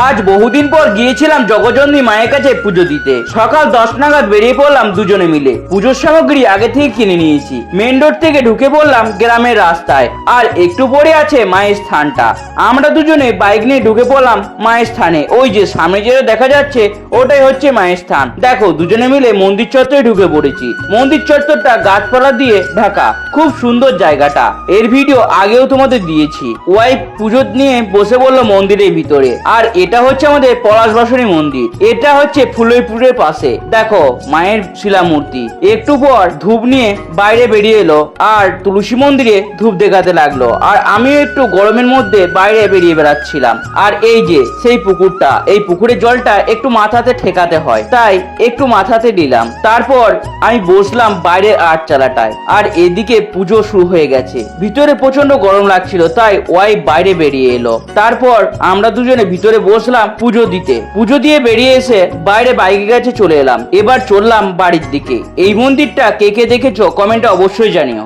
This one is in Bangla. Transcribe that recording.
আজ বহুদিন পর গিয়েছিলাম জগজননী মায়ের কাছে পুজো দিতে। সকাল 10 নাগাদ বেরিয়ে পড়লাম দুজনে মিলে। পুজোর সামগ্রী আগে থেকে কিনে নিয়েছি। মেন রোড থেকে ঢুকে পড়লাম গ্রামের রাস্তায়। আর একটু পরে আছে মায়ের স্থানটা। আমরা দুজনে বাইক নিয়ে ঢুকে পড়লাম মায়ের স্থানে। ওই যে সামনে যেটা দেখা যাচ্ছে ওটাই হচ্ছে মায়ের স্থান। দেখো দুজনে মিলে মন্দির চত্বরে ঢুকে পড়েছি। মন্দির চত্বরটা গাছপালা দিয়ে ঢাকা, খুব সুন্দর জায়গাটা। এর ভিডিও আগেও তোমাদের দিয়েছি। ওয়াইফ পুজো নিয়ে বসে পড়লো মন্দিরের ভিতরে। আর এটা হচ্ছে আমাদের পলাশবাসনী মন্দির। এটা হচ্ছে ফুলইপুরের পাশে। দেখো মায়ের শিলা মূর্তি। একটু পর ধূপ নিয়ে বাইরে বেরিয়ে এলো আর তুলসী মন্দিরে ধূপ দেখাতে লাগলো। আর আমিও একটু গরমের মধ্যে বাইরে বেরিয়ে বেড়াচ্ছিলাম। আর এই যে সেই পুকুরটা, এই পুকুরের জলটা একটু মাথাতে ঠেকাতে হয়, তাই একটু মাথাতে দিলাম। তারপর আমি বসলাম বাইরের আটচালাটায়। আর এদিকে পুজো শুরু হয়ে গেছে। ভিতরে প্রচন্ড গরম লাগছিল, তাই ওয়াইফ বাইরে বেরিয়ে এলো। তারপর আমরা দুজনে ভিতরে বসলাম পুজো দিতে। পুজো দিয়ে বেরিয়ে এসে বাইরে বাইকের কাছে চলে এলাম। এবার চললাম বাড়ির দিকে। এই মন্দিরটা কে কে দেখেছো কমেন্টে অবশ্যই জানিও।